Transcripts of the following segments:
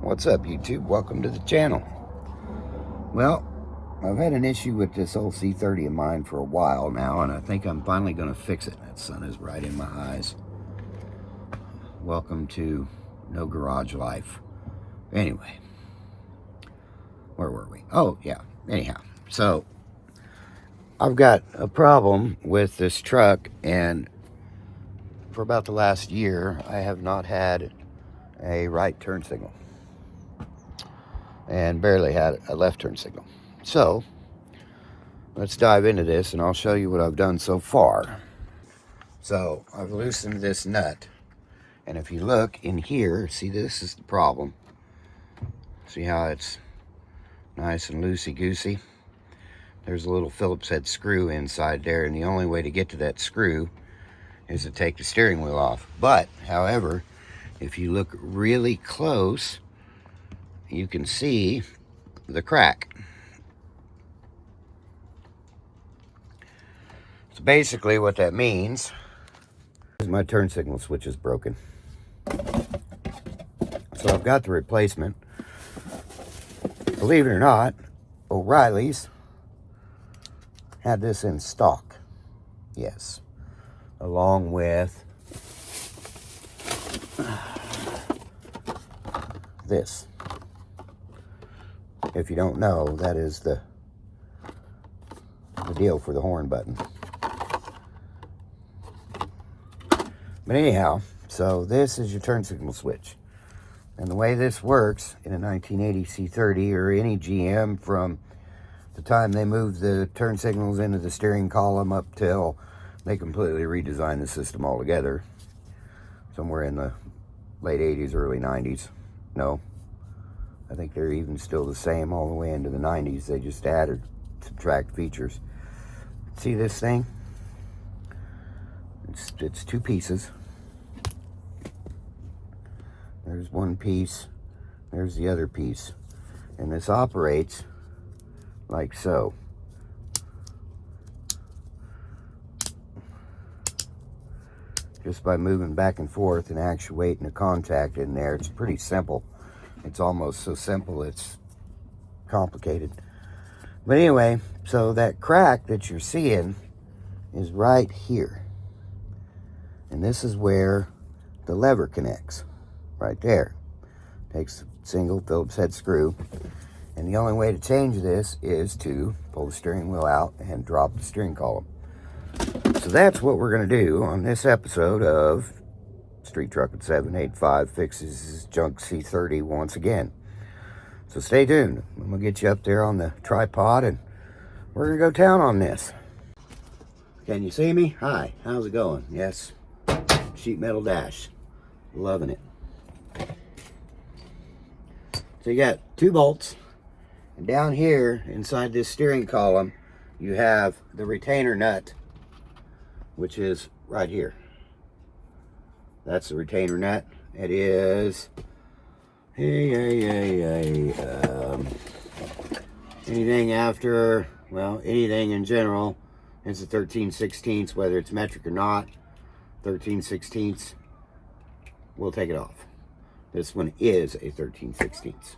What's up, YouTube? Welcome to the channel. Well, I've had an issue with this old C30 of mine for a while now, and I think I'm finally going to fix it. That sun is right in my eyes. Welcome to no garage life. Anyway, where were we? Oh, yeah. Anyhow, so I've got a problem with this truck, and for about the last year, I have not had a right turn signal and barely had a left turn signal. So let's dive into this and I'll show you what I've done so far. So I've loosened this nut, and if you look in here, see, this is the problem. See how it's nice and loosey-goosey? There's a little Phillips head screw inside there, and the only way to get to that screw is to take the steering wheel off. But however, if you look really close, you can see the crack. So basically what that means is my turn signal switch is broken. So I've got the replacement. Believe it or not, O'Reilly's had this in stock. Yes. Along with this. If you don't know, that is the deal for the horn button. But anyhow, so this is your turn signal switch. And the way this works in a 1980 C30 or any GM from the time they moved the turn signals into the steering column up till they completely redesigned the system altogether, somewhere in the late 80s, early 90s. No, I think they're even still the same all the way into the 90s. They just added, subtract features. See this thing? It's two pieces. There's one piece, there's the other piece. And this operates like so. Just by moving back and forth and actuating a contact in there. It's pretty simple. It's almost so simple it's complicated. But anyway, so that crack that you're seeing is right here. And this is where the lever connects. Right there. Takes a single Phillips head screw. And the only way to change this is to pull the steering wheel out and drop the steering column. So that's what we're going to do on this episode of Street Truckin' 785 Fixes Junk C30 once again. So stay tuned. I'm going to get you up there on the tripod and we're going to go town on this. Can you see me? Hi, how's it going? Yes, sheet metal dash. Loving it. So you got two bolts, and down here inside this steering column you have the retainer nut, which is right here. That's the retainer nut. It is anything after, well, anything in general, it's a 13/16, whether it's metric or not. 13/16, we'll take it off. This one is a 13/16.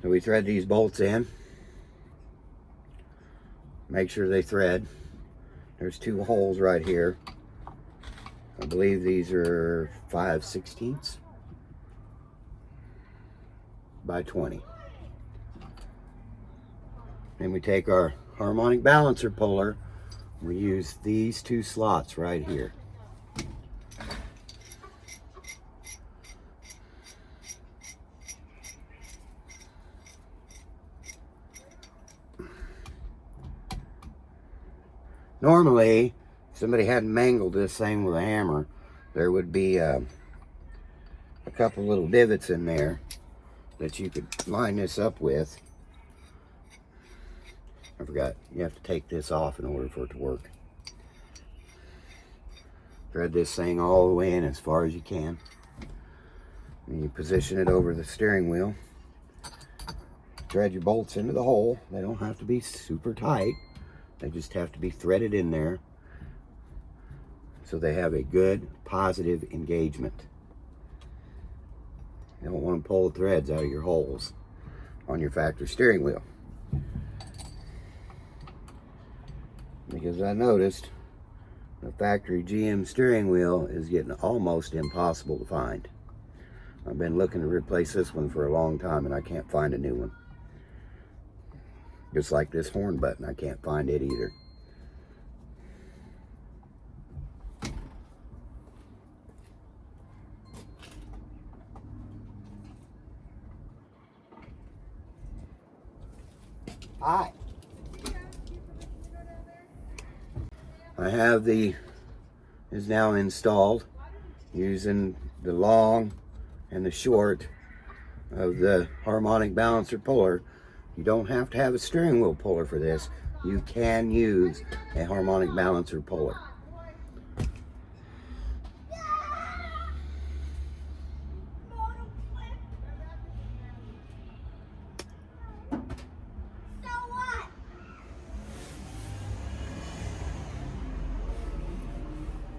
So we thread these bolts in. Make sure they thread. There's two holes right here. I believe these are 5/16 by 20. Then we take our harmonic balancer puller. We use these two slots right here. Normally, if somebody hadn't mangled this thing with a hammer, there would be a couple little divots in there that you could line this up with. I forgot, you have to take this off in order for it to work. Thread this thing all the way in as far as you can. And you position it over the steering wheel. Thread your bolts into the hole. They don't have to be super tight. They just have to be threaded in there so they have a good positive engagement. You don't want to pull the threads out of your holes on your factory steering wheel. Because I noticed the factory GM steering wheel is getting almost impossible to find. I've been looking to replace this one for a long time and I can't find a new one. Just like this horn button, I can't find it either. Hi. I have is now installed using the long and the short of the harmonic balancer puller. You don't have to have a steering wheel puller for this. You can use a harmonic balancer puller.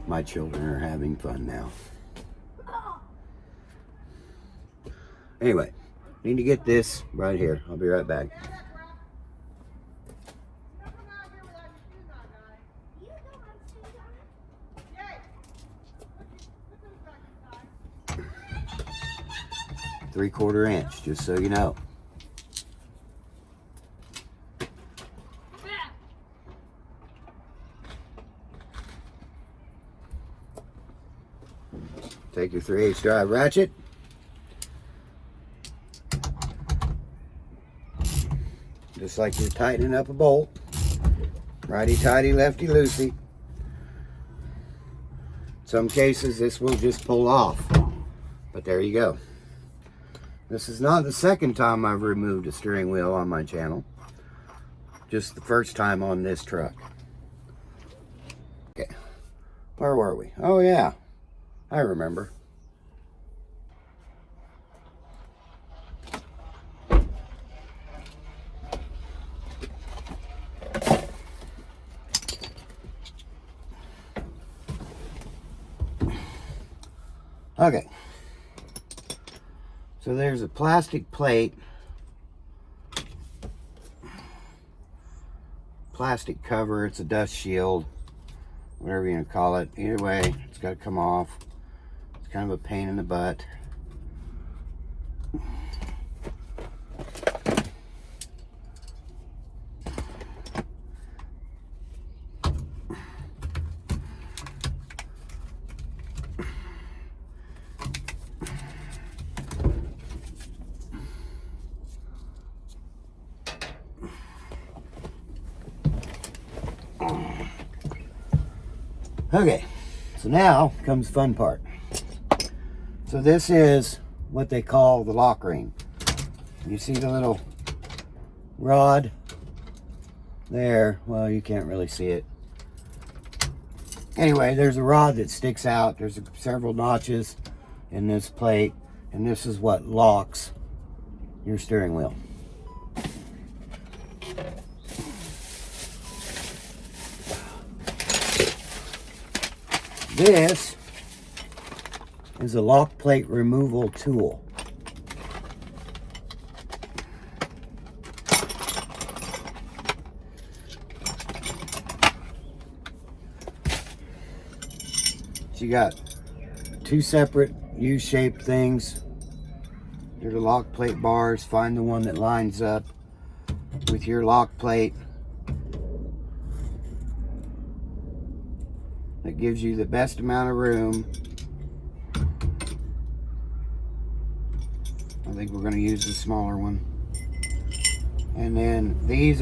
My children are having fun now. Anyway, need to get this right here. I'll be right back. 3/4 inch, just so you know. Take your 3/8 drive ratchet. Just like you're tightening up a bolt. Righty-tighty, lefty-loosey. Some cases this will just pull off. But there you go. This is not the second time I've removed a steering wheel on my channel. Just the first time on this truck. Okay. Where were we? Oh yeah. I remember. Okay. So there's a plastic plate, plastic cover, it's a dust shield, whatever you want to call it. Either way, it's got to come off. It's kind of a pain in the butt. Okay, so now comes the fun part. So this is what they call the lock ring. You see the little rod there? Well, you can't really see it. Anyway, there's a rod that sticks out. There's several notches in this plate, and this is what locks your steering wheel. This is a lock plate removal tool. So you got two separate U-shaped things. They're the lock plate bars. Find the one that lines up with your lock plate. That gives you the best amount of room. I think we're going to use the smaller one. And then these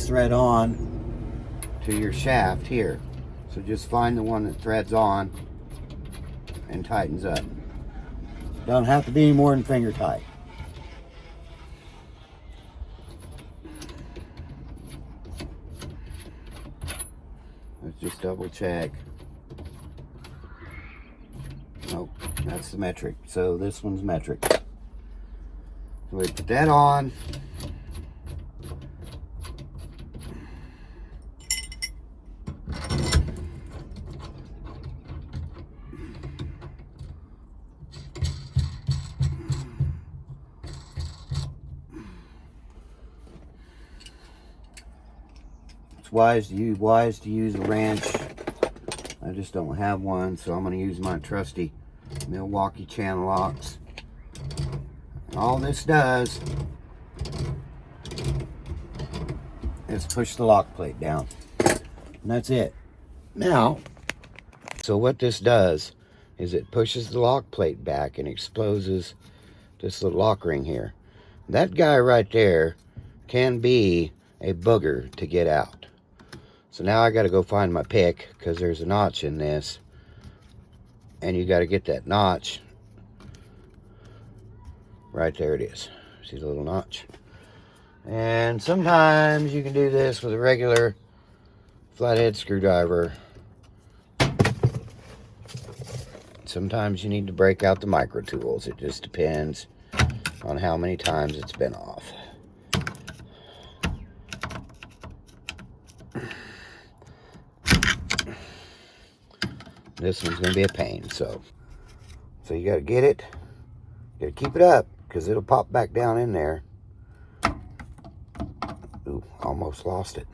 thread on to your shaft here. So just find the one that threads on and tightens up. Don't have to be any more than finger tight. Let's just double check. Nope, that's the metric. So this one's metric. So we put that on. It's wise to use a wrench. I just don't have one, so I'm going to use my trusty Milwaukee channel locks. And all this does is push the lock plate down. And that's it. Now, so what this does is it pushes the lock plate back and exposes this little lock ring here. That guy right there can be a booger to get out. So now I got to go find my pick because there's a notch in this. And you got to get that notch. Right there it is. See the little notch? And sometimes you can do this with a regular flathead screwdriver. Sometimes you need to break out the micro tools. It just depends on how many times it's been off. This one's going to be a pain, so you got to get it. You got to keep it up because it'll pop back down in there. Ooh, almost lost it.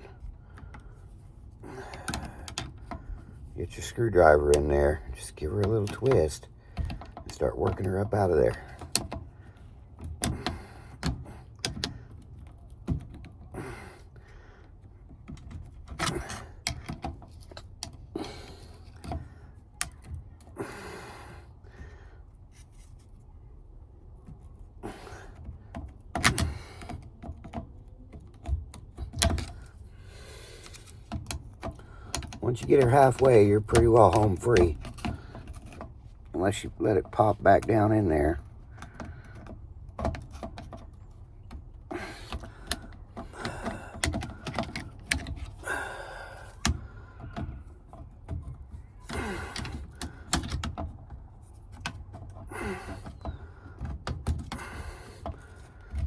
Get your screwdriver in there. Just give her a little twist and start working her up out of there. Once you get her halfway, you're pretty well home free. Unless you let it pop back down in there.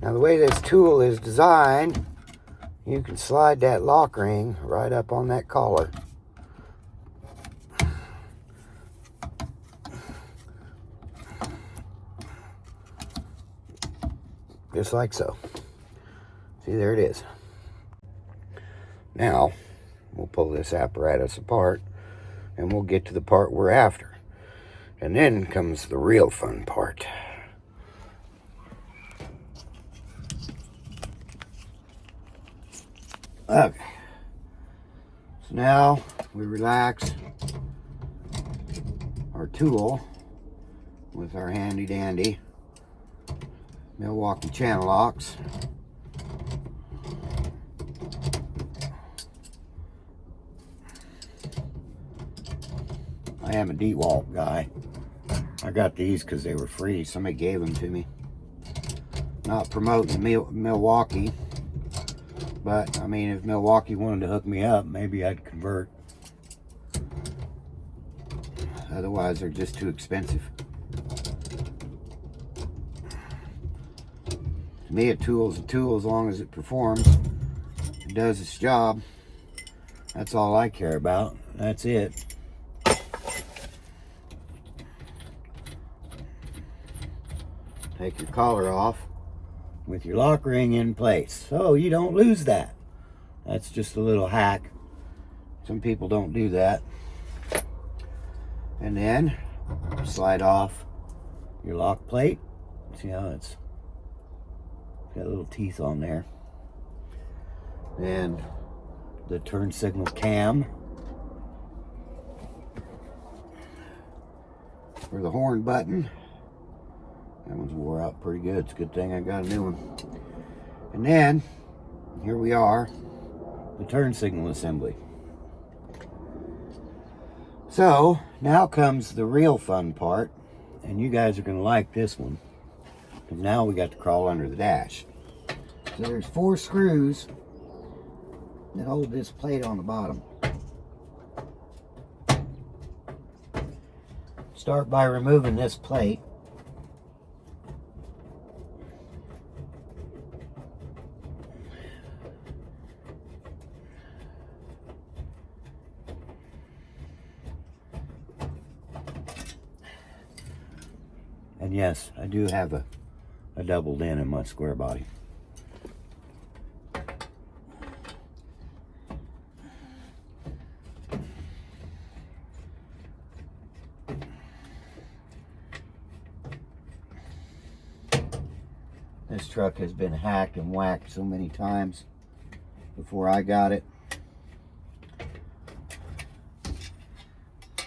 Now the way this tool is designed, you can slide that lock ring right up on that collar. Just like so. See, there it is. Now, we'll pull this apparatus apart and we'll get to the part we're after. And then comes the real fun part. Okay. So now we relax our tool with our handy dandy Milwaukee channel locks. I am a DeWalt guy. I got these because they were free. Somebody gave them to me. Not promoting Milwaukee, but I mean, if Milwaukee wanted to hook me up, maybe I'd convert. Otherwise, they're just too expensive. To me, a tool's a tool as long as it performs. It does its job. That's all I care about. That's it. Take your collar off with your lock ring in place so you don't lose that. That's just a little hack. Some people don't do that. And then slide off your lock plate. See how it's got little teeth on there. And the turn signal cam for the horn button. That one's wore out pretty good. It's a good thing I got a new one. And then here we are, the turn signal assembly. So now comes the real fun part, and you guys are going to like this one. Because now we got to crawl under the dash. So there's 4 screws that hold this plate on the bottom. Start by removing this plate. And yes, I do have a doubled in my square body. This truck has been hacked and whacked so many times before I got it.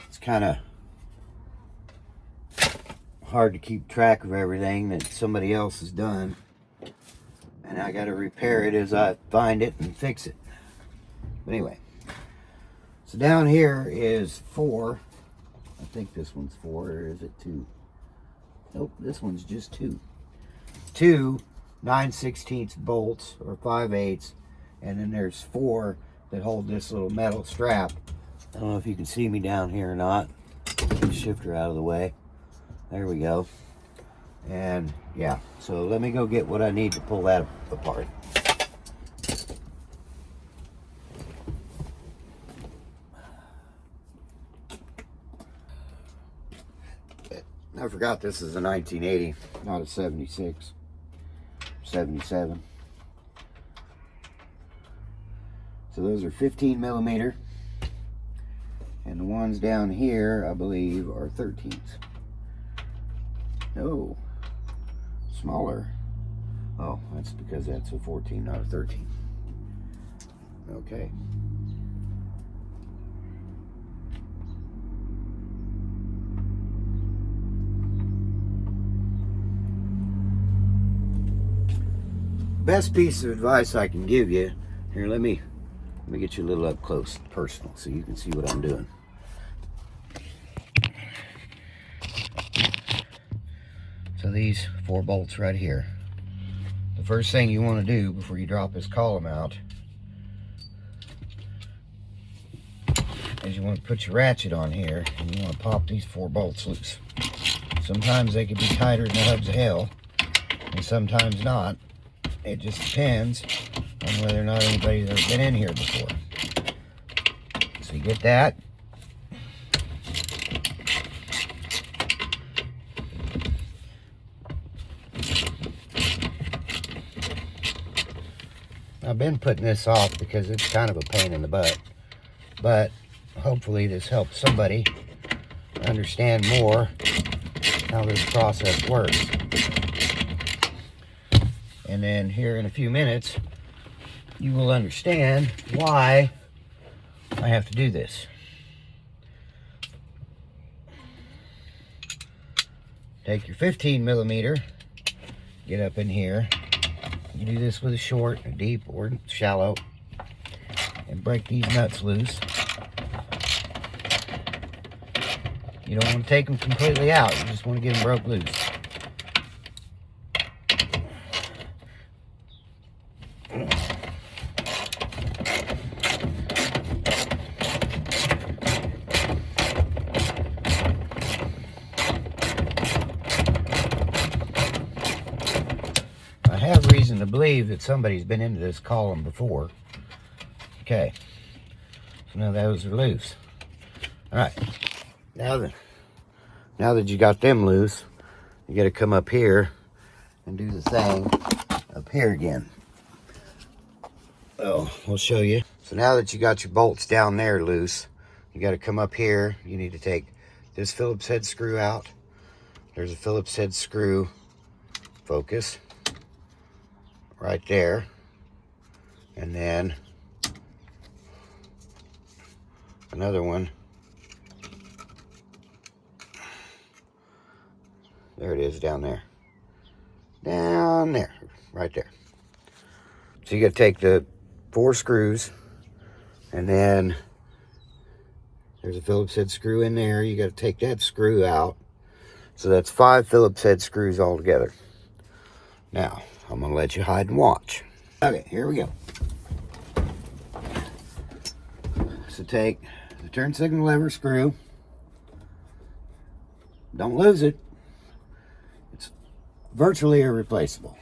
It's kind of hard to keep track of everything that somebody else has done. And I got to repair it as I find it and fix it. But anyway, so down here is 4. I think this one's 4, or is it 2? Nope, this one's just 2. 2 9/16 bolts, or 5/8, and then there's 4 that hold this little metal strap. I don't know if you can see me down here or not. Get the shifter out of the way. There we go. And yeah, so let me go get what I need to pull that apart. I forgot this is a 1980, not a 76, 77. So those are 15 millimeter. And the ones down here, I believe, are 13s. No, smaller. Oh, that's because that's a 14, not a 13. Okay. Best piece of advice I can give you, here, let me get you a little up close, personal, so you can see what I'm doing. So these 4 bolts right here. The first thing you want to do before you drop this column out is you want to put your ratchet on here, and you want to pop these 4 bolts loose. Sometimes they can be tighter than the hubs of hell, and sometimes not. It just depends on whether or not anybody's ever been in here before. So you get that. I've been putting this off because it's kind of a pain in the butt, but hopefully this helps somebody understand more how this process works. And then here in a few minutes, you will understand why I have to do this. Take your 15 millimeter, get up in here. You do this with a short, a deep, or shallow, and break these nuts loose. You don't want to take them completely out, you just want to get them broke loose. I have reason to believe that somebody's been into this column before. Okay, so now those are loose. All right, now that you got them loose, you got to come up here and do the thing up here again. Oh, we'll show you. So now that you got your bolts down there loose, you got to come up here. You need to take this Phillips head screw out. There's a Phillips head screw, focus, right there. And then another one. There it is, down there. Down there, right there. So you got to take the 4 screws, and then there's a Phillips head screw in there. You got to take that screw out. So that's 5 Phillips head screws all together. Now, I'm going to let you hide and watch. Okay, here we go. So take the turn signal lever screw. Don't lose it. It's virtually irreplaceable.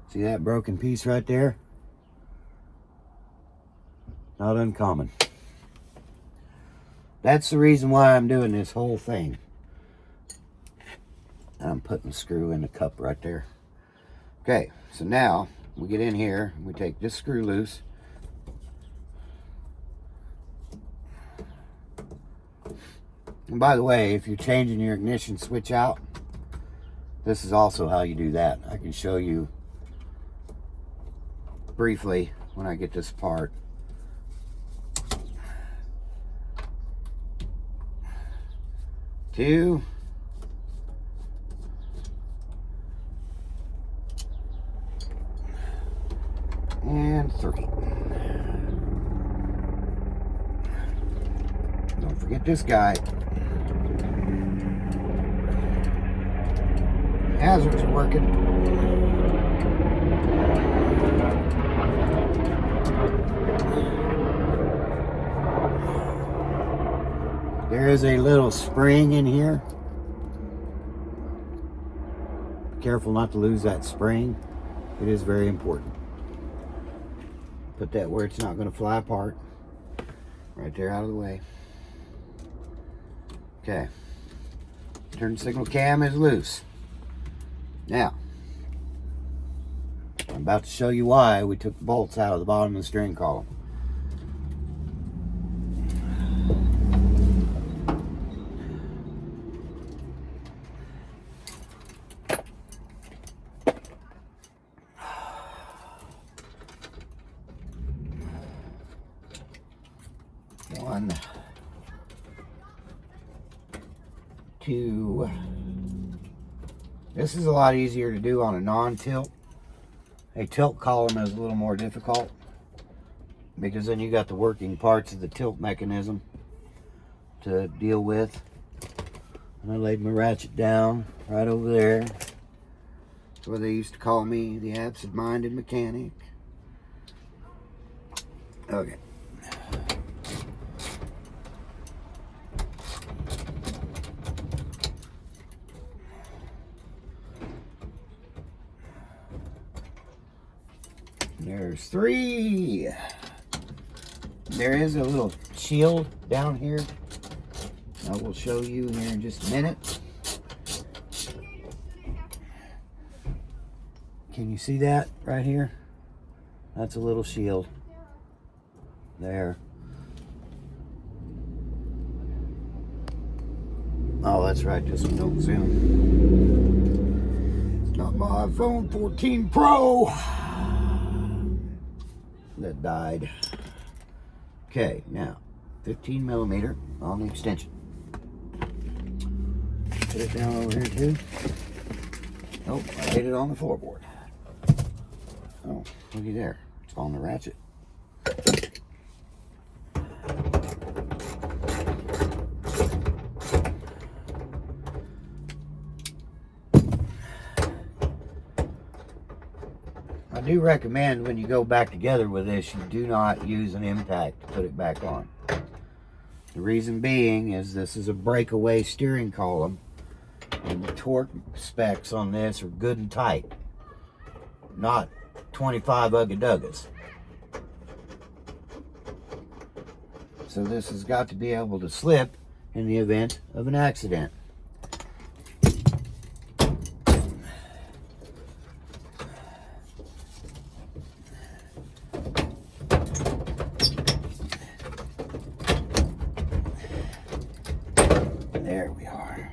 See that broken piece right there? Not uncommon. That's the reason why I'm doing this whole thing. I'm putting the screw in the cup right there. Okay, so now we get in here and we take this screw loose. And by the way, if you're changing your ignition switch out, This is also how you do that. I can show you briefly when I get this apart. Two. And three. Don't forget this guy. Hazards are working. There is a little spring in here. Be careful not to lose that spring. It is very important. Put that where it's not going to fly apart. Right there out of the way. Okay. Turn signal cam is loose. Now, I'm about to show you why we took the bolts out of the bottom of the steering column. One, two. This is a lot easier to do on a non-tilt. A tilt column is a little more difficult because then you got the working parts of the tilt mechanism to deal with. And I laid my ratchet down right over there. That's where they used to call me the absent-minded mechanic. Okay. There's three. There is a little shield down here. I will show you here in just a minute. Can you see that right here? That's a little shield. There. Oh, that's right. This one don't zoom. It's not my iPhone 14 Pro that died. Okay, now 15 millimeter on the extension. Put it down over here too. Oh, I laid it on the floorboard. Oh, looky there. It's on the ratchet. I do recommend when you go back together with this, you do not use an impact to put it back on. The reason being is this is a breakaway steering column and the torque specs on this are good and tight, not 25 ugga-duggas. So this has got to be able to slip in the event of an accident. There we are.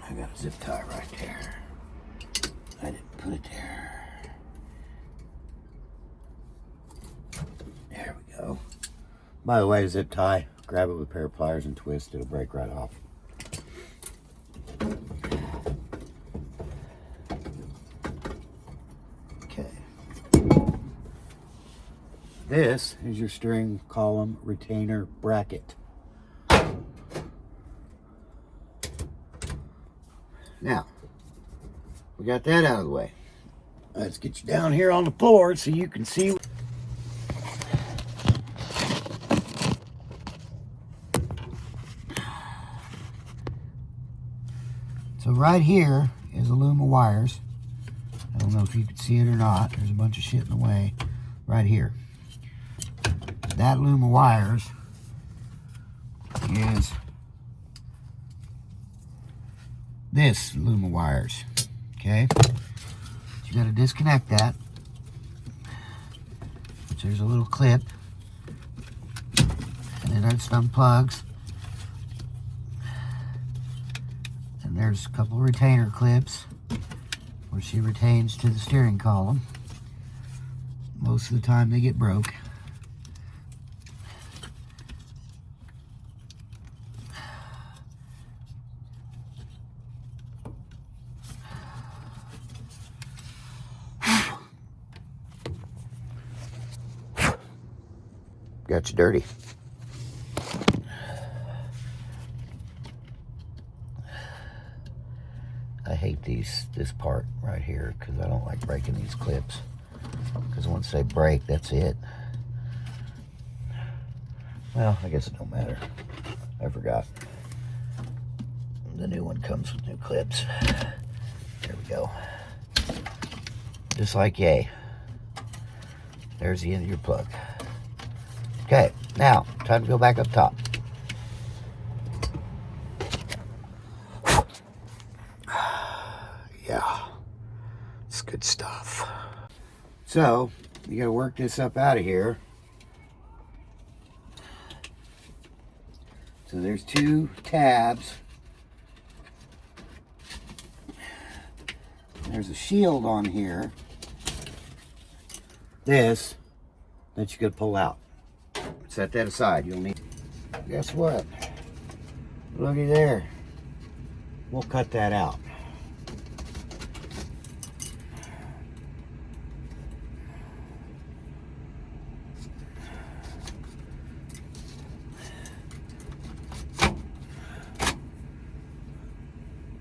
I got a zip tie right there. I didn't put it there. There we go. By the way, zip tie, grab it with a pair of pliers and twist, it'll break right off. Okay. This is your steering column retainer bracket. Now, we got that out of the way. Let's get you down here on the floor so you can see. So right here is a loom of wires. I don't know if you can see it or not. There's a bunch of shit in the way right here. That loom of wires is this loom of wires. Okay? So you got to disconnect that. So there's a little clip. And then it unplugs. And there's a couple of retainer clips where she retains to the steering column. Most of the time they get broke. Got you dirty. I hate this part right here because I don't like breaking these clips. Because once they break, that's it. Well, I guess it don't matter. I forgot. The new one comes with new clips. There we go. Just like yay. There's the end of your plug. Okay, now, time to go back up top. Yeah, it's good stuff. So, you gotta work this up out of here. So there's 2 tabs. There's a shield on here. This, that you could pull out. Set that aside, you'll need. Guess what? Looky there. We'll cut that out.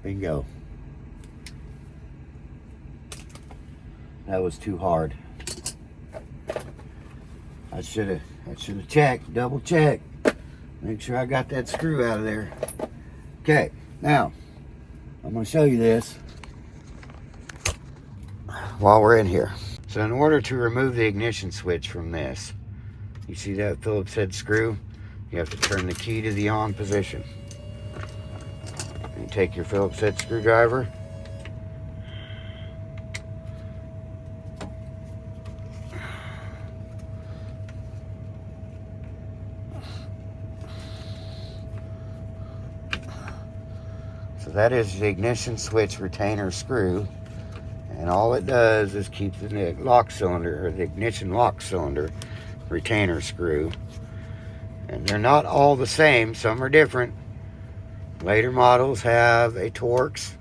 Bingo. That was too hard. I should have checked, double checked. Make sure I got that screw out of there. Okay, now I'm going to show you this while we're in here. So in order to remove the ignition switch from this, you see that Phillips head screw? You have to turn the key to the on position. You take your Phillips head screwdriver, so that is the ignition switch retainer screw, and all it does is keep the lock cylinder, or the ignition lock cylinder retainer screw. And they're not all the same, some are different. Later models have a Torx,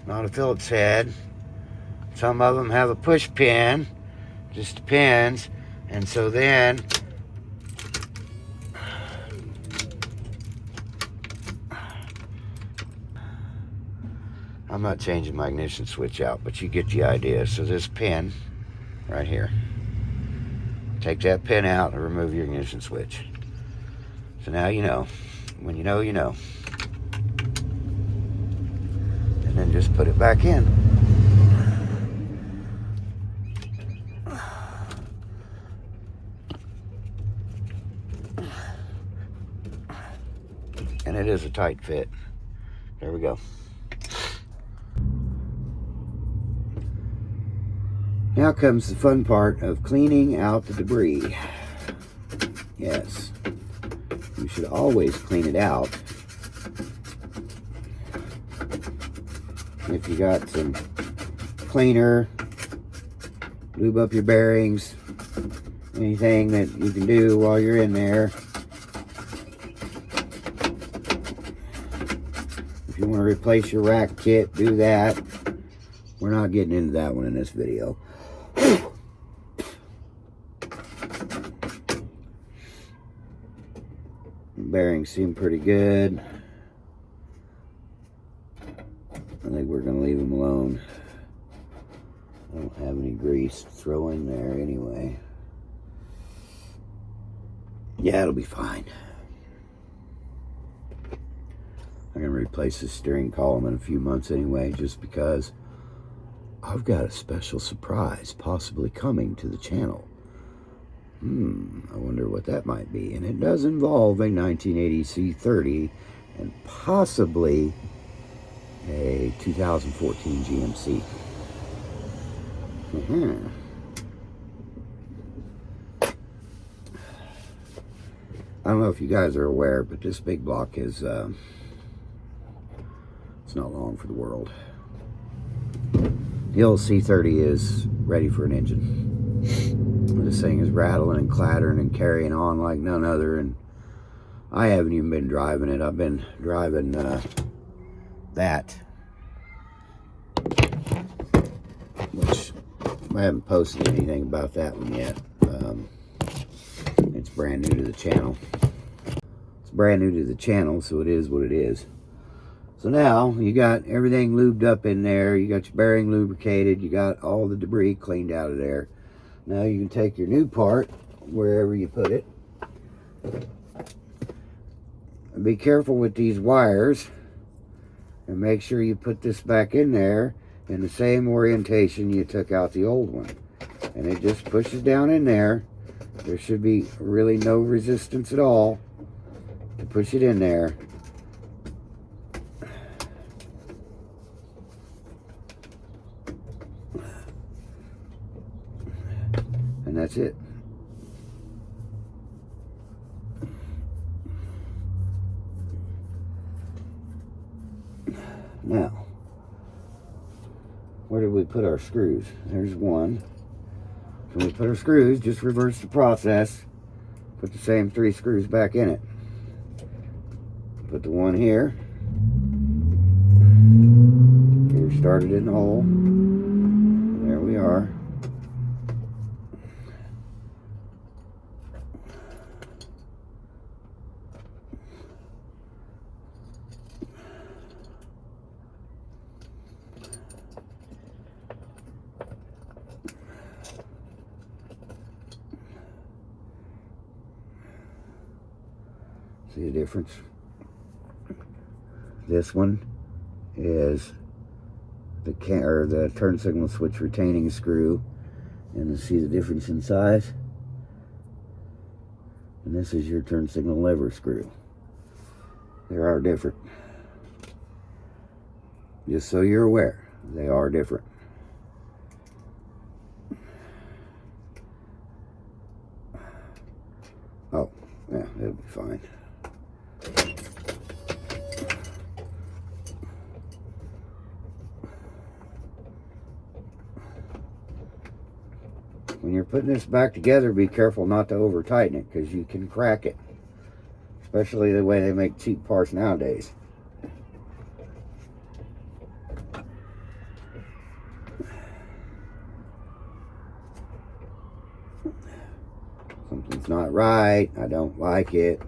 not a Phillips head. Some of them have a push pin, just depends. And so then I'm not changing my ignition switch out, but you get the idea. So this pin right here, take that pin out and remove your ignition switch. So now you know. When you know, you know. And then just put it back in. And it is a tight fit. There we go. Now comes the fun part of cleaning out the debris. Yes, you should always clean it out. If you got some cleaner, lube up your bearings, anything that you can do while you're in there. If you want to replace your rack kit, do that. We're not getting into that one in this video. Bearings seem pretty good. I think we're going to leave them alone. I don't have any grease to throw in there anyway. Yeah, it'll be fine. I'm going to replace the steering column in a few months anyway, just because I've got a special surprise possibly coming to the channel. I wonder what that might be. And it does involve a 1980 C30 and possibly a 2014 GMC. I don't know if you guys are aware, but this big block is it's It's not long for the world. The old C30 is ready for an engine. This thing is rattling and clattering and carrying on like none other, and I haven't even been driving it. I've been driving that, which I haven't posted anything about that one yet. It's brand new to the channel. It's brand new to the channel, so it is what it is. So now you got everything lubed up in there. You got your bearing lubricated. You got all the debris cleaned out of there. Now you can take your new part wherever you put it. And be careful with these wires, and make sure you put this back in there in the same orientation you took out the old one. And it just pushes down in there. There should be really no resistance at all to push it in there. And that's it. Now, where did we put our screws? There's one. When we put our screws, just reverse the process. Put the same 3 screws back in it. Put the one here. Here, started in the hole. There we are. See the difference? This one is the turn signal switch retaining screw, and you see the difference in size. And this is your turn signal lever screw. They are different. Just so you're aware, they are different. Oh, yeah, it'll be fine. When you're putting this back together, be careful not to over tighten it, because you can crack it. Especially the way they make cheap parts nowadays. Something's not right. I don't like it.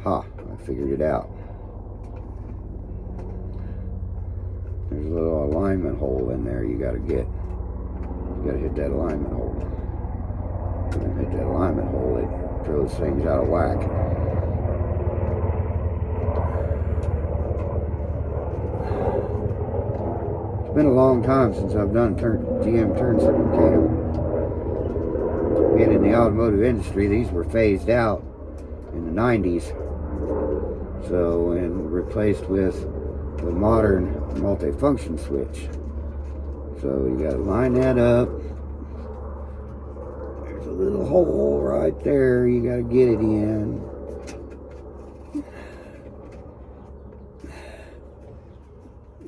Ha, I figured it out. There's a little alignment hole in there you gotta get. You gotta hit that alignment hole. If you don't hit that alignment hole, it throws things out of whack. It's been a long time since I've done GM turn signal cam. Being in the automotive industry, these were phased out in the 90s. So, and replaced with the modern multi-function switch. So you got to line that up. There's a little hole right there. You got to get it in.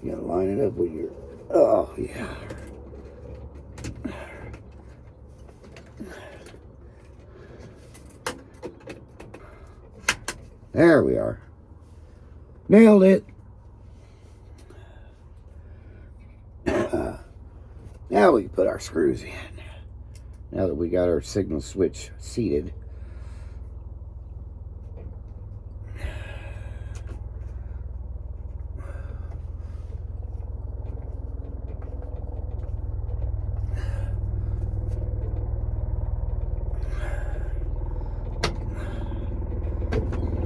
You got to line it up with your, oh yeah. There we are. Nailed it. Now we can put our screws in. Now that we got our signal switch seated.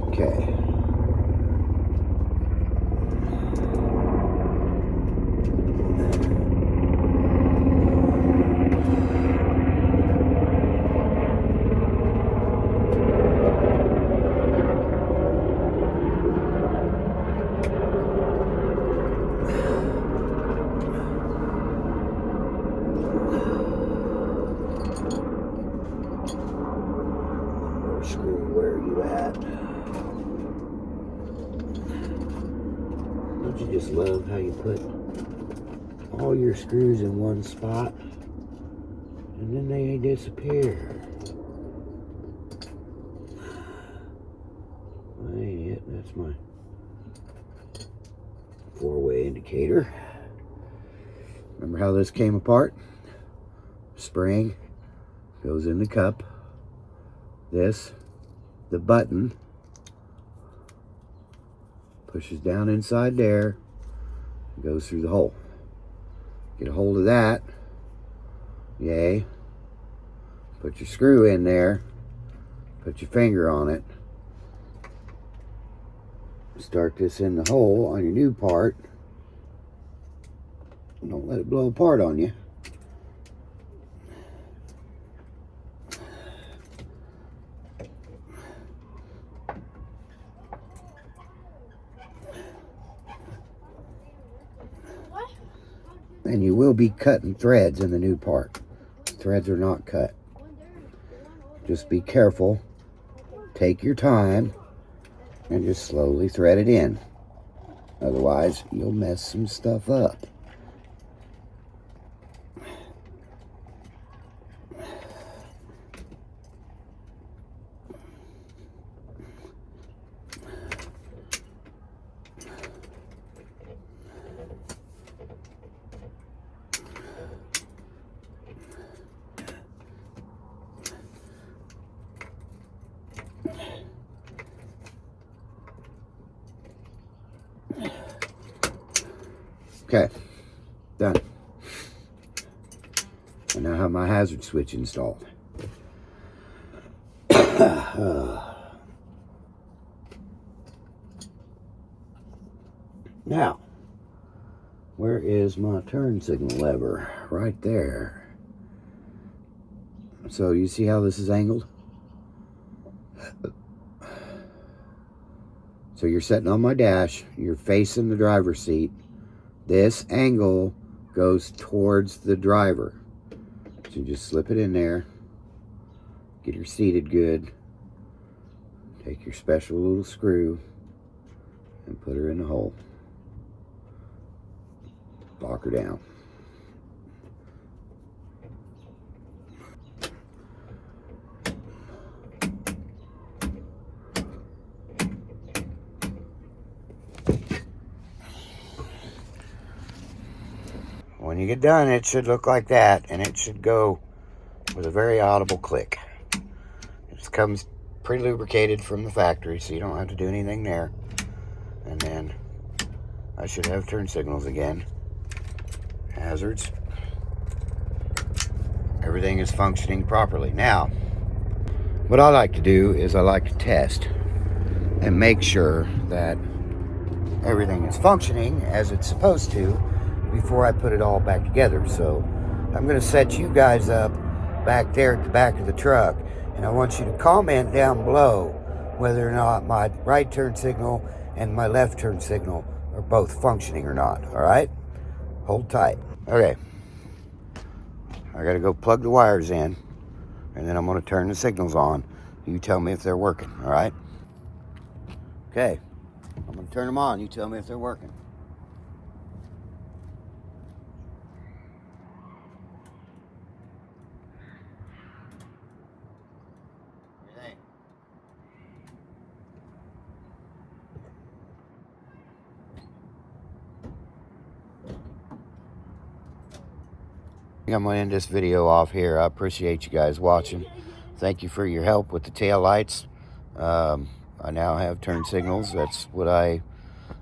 Okay. Don't you just love how you put all your screws in one spot and then they disappear? That ain't it. That's my 4-way indicator. Remember how this came apart? Spring goes in the cup. This, the button, pushes down inside there, goes through the hole. Get a hold of that. Yay. Put your screw in there. Put your finger on it. Start this in the hole on your new part. Don't let it blow apart on you. And you will be cutting threads in the new part. Threads are not cut. Just be careful. Take your time and just slowly thread it in. Otherwise, you'll mess some stuff up. Okay, done. I now have my hazard switch installed. Now, where is my turn signal lever? Right there. So you see how this is angled? So you're sitting on my dash, you're facing the driver's seat. This angle goes towards the driver. So just slip it in there. Get her seated good. Take your special little screw and put her in the hole. Lock her down. When you get done, it should look like that, and it should go with a very audible click. It comes pre-lubricated from the factory, so you don't have to do anything there. And then I should have turn signals again. Hazards. Everything is functioning properly. Now, what I like to do is I like to test and make sure that everything is functioning as it's supposed to before I put it all back together. So I'm going to set you guys up back there at the back of the truck, and I want you to comment down below whether or not my right turn signal and my left turn signal are both functioning or not. All right, hold tight. Okay, I got to go plug the wires in, and then I'm going to turn the signals on. You tell me if they're working. All right, okay, I'm going to turn them on. You tell me if they're working. I'm going to end this video off here. I appreciate you guys watching. Thank you for your help with the tail lights. I now have turn signals. That's what I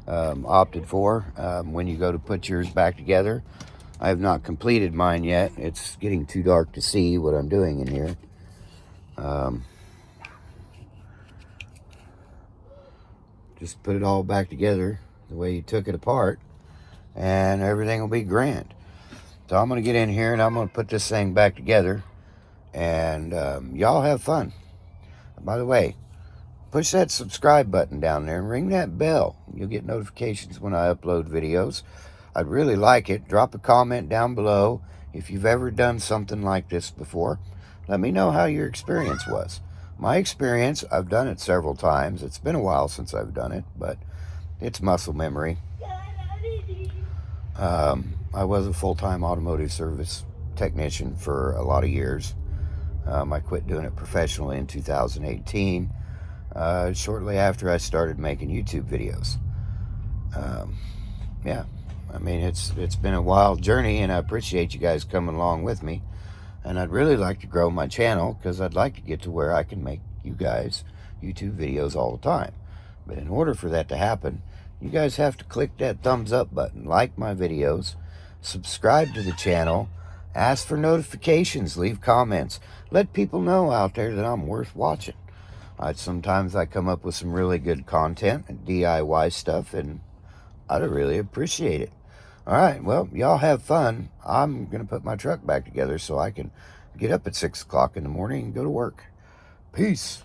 opted for when you go to put yours back together. I have not completed mine yet. It's getting too dark to see what I'm doing in here. Just put it all back together the way you took it apart, and everything will be grand. So I'm going to get in here and I'm going to put this thing back together, and y'all have fun. By the way, push that subscribe button down there and ring that bell. You'll get notifications when I upload videos. I'd really like it. Drop a comment down below if you've ever done something like this before. Let me know how your experience was. My experience, I've done it several times. It's been a while since I've done it, but it's muscle memory. I was a full-time automotive service technician for a lot of years. I quit doing it professionally in 2018, shortly after I started making YouTube videos. Yeah, I mean, it's been a wild journey, and I appreciate you guys coming along with me. And I'd really like to grow my channel, because I'd like to get to where I can make you guys YouTube videos all the time. But in order for that to happen, you guys have to click that thumbs up button, like my videos, subscribe to the channel, ask for notifications, leave comments. Let people know out there that I'm worth watching. Sometimes I come up with some really good content and DIY stuff, and I'd really appreciate it. All right, well, y'all have fun. I'm going to put my truck back together so I can get up at 6 o'clock in the morning and go to work. Peace.